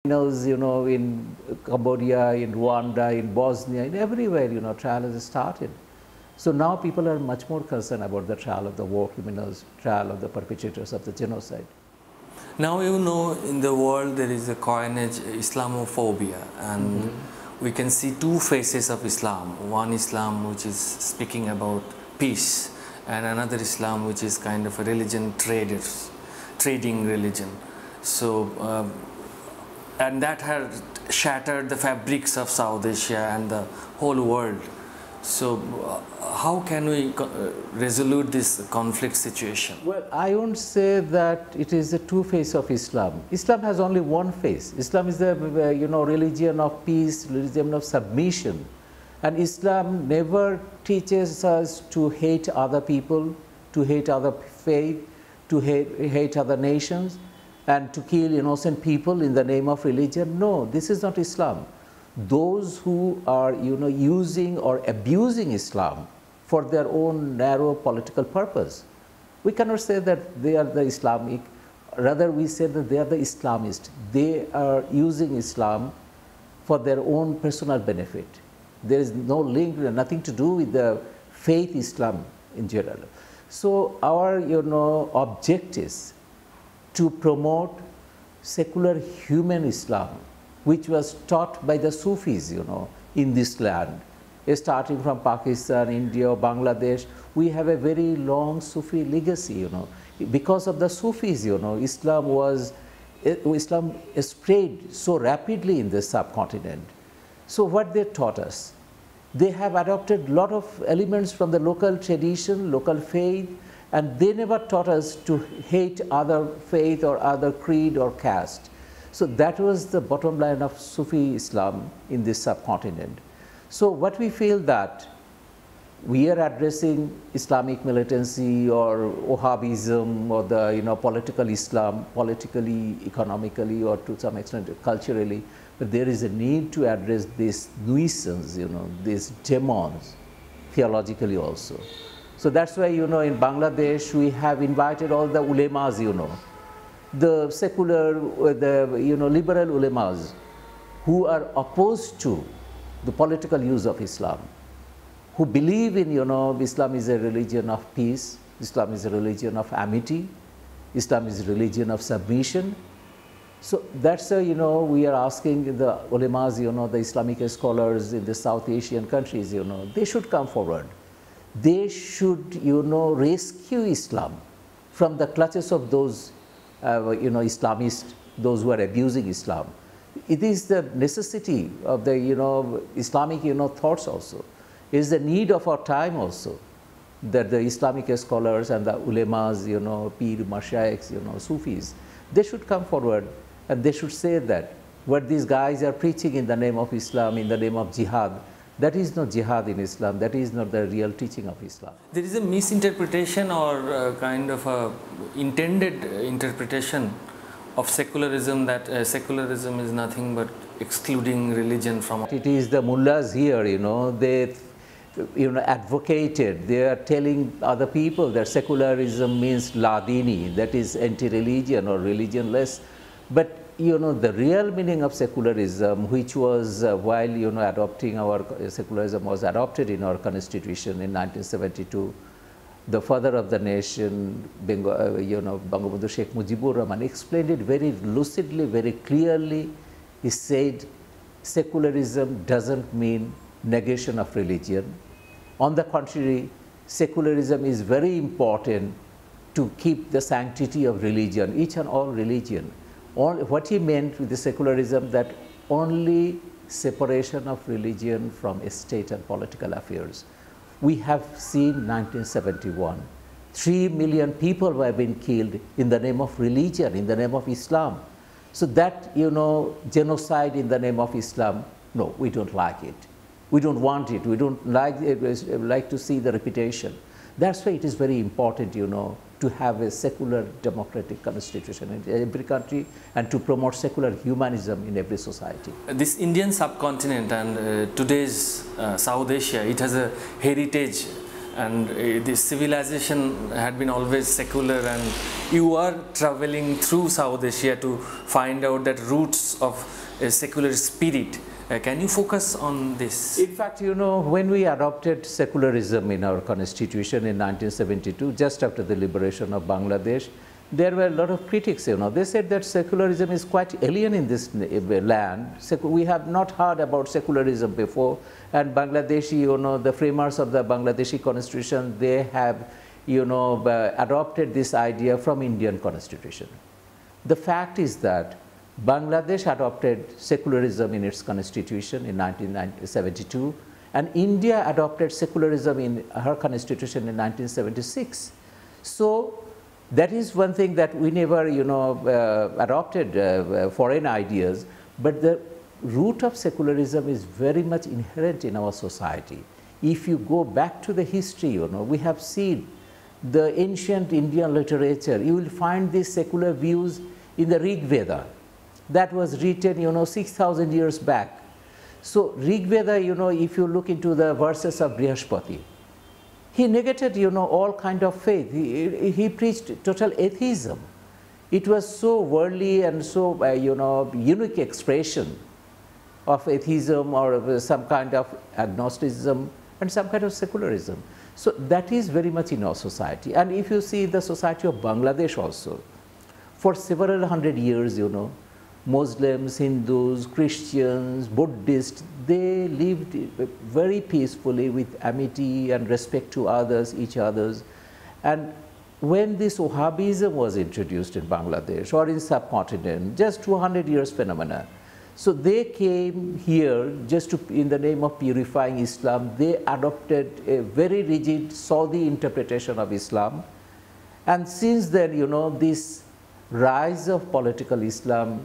In Cambodia, in Rwanda, in Bosnia, in everywhere, trial has started. So now people are much more concerned about the trial of the war criminals, trial of the perpetrators of the genocide. Now in the world there is a coinage Islamophobia, and we can see two faces of Islam. One Islam which is speaking about peace, and another Islam which is kind of a trading religion. So and that has shattered the fabrics of South Asia and the whole world. So how can we resolve this conflict situation? Well, I won't say that it is the two face of Islam. Islam has only one face. Islam is the religion of peace, religion of submission. And Islam never teaches us to hate other people, to hate other faith, to hate other nations, and to kill innocent people in the name of religion. No, this is not Islam. Those who are using or abusing Islam for their own narrow political purpose, we cannot say that they are the Islamic, rather we say that they are the Islamist. They are using Islam for their own personal benefit. There is no link, nothing to do with the faith Islam in general. So our object is to promote secular human Islam, which was taught by the Sufis, in this land. Starting from Pakistan, India, Bangladesh, we have a very long Sufi legacy, Because of the Sufis, Islam spread so rapidly in the subcontinent. So what they taught us? They have adopted a lot of elements from the local tradition, local faith, and they never taught us to hate other faith or other creed or caste. So that was the bottom line of Sufi Islam in this subcontinent. So what we feel that we are addressing Islamic militancy or Wahhabism or the political Islam, politically, economically, or to some extent culturally, but there is a need to address this nuisance, these demons, theologically also. So that's why in Bangladesh we have invited all the ulemas, the secular, the liberal ulemas who are opposed to the political use of Islam, who believe in Islam is a religion of peace, Islam is a religion of amity, Islam is a religion of submission. So that's why we are asking the ulemas, the Islamic scholars in the South Asian countries, they should come forward. They should rescue Islam from the clutches of those Islamists, those who are abusing Islam. It is the necessity of the Islamic thoughts also. It is the need of our time also that the Islamic scholars and the ulemas, Pir, Mashaykhs, Sufis, they should come forward and they should say that what these guys are preaching in the name of Islam, in the name of jihad, that is not jihad in Islam, that is not the real teaching of Islam. There is a misinterpretation or kind of a intended interpretation of secularism, that secularism is nothing but excluding religion from... It is the mullahs here, they advocated, they are telling other people that secularism means ladini, that is anti-religion or religionless. But the real meaning of secularism, which was while adopting our secularism was adopted in our constitution in 1972, the father of the nation, Bangabandhu Sheikh Mujibur Rahman, explained it very lucidly, very clearly. He said secularism doesn't mean negation of religion. On the contrary, secularism is very important to keep the sanctity of religion, each and all religion. What he meant with the secularism, that only separation of religion from state and political affairs. We have seen 1971, 3 million people have been killed in the name of religion, in the name of Islam. So that, genocide in the name of Islam, no, we don't like it. We don't want it. We don't like to see the repetition. That's why it is very important, to have a secular democratic constitution in every country and to promote secular humanism in every society. This Indian subcontinent and today's South Asia, it has a heritage and the civilization had been always secular, and you are traveling through South Asia to find out that roots of a secular spirit. Can you focus on this? In fact, you know, when we adopted secularism in our constitution in 1972, just after the liberation of Bangladesh, there were a lot of critics, you know. They said that secularism is quite alien in this land. We have not heard about secularism before. And Bangladeshi, you know, the framers of the Bangladeshi constitution, they have, you know, adopted this idea from Indian constitution. The fact is that Bangladesh adopted secularism in its constitution in 1972, and India adopted secularism in her constitution in 1976. So that is one thing that we never, you know, adopted foreign ideas, but the root of secularism is very much inherent in our society. If you go back to the history, you know, we have seen the ancient Indian literature, you will find these secular views in the Rig Veda. That was written, you know, 6,000 years back. So Rig Veda, you know, if you look into the verses of Brihaspati, he negated, you know, all kind of faith. He preached total atheism. It was so worldly and so, you know, unique expression of atheism or of some kind of agnosticism and some kind of secularism. So that is very much in our society. And if you see the society of Bangladesh also, for several hundred years, you know, Muslims, Hindus, Christians, Buddhists, they lived very peacefully with amity and respect to others, each others. And when this Wahhabism was introduced in Bangladesh or in subcontinent, just 200 years phenomena, so they came here just to, in the name of purifying Islam, they adopted a very rigid Saudi interpretation of Islam. And since then, you know, this rise of political Islam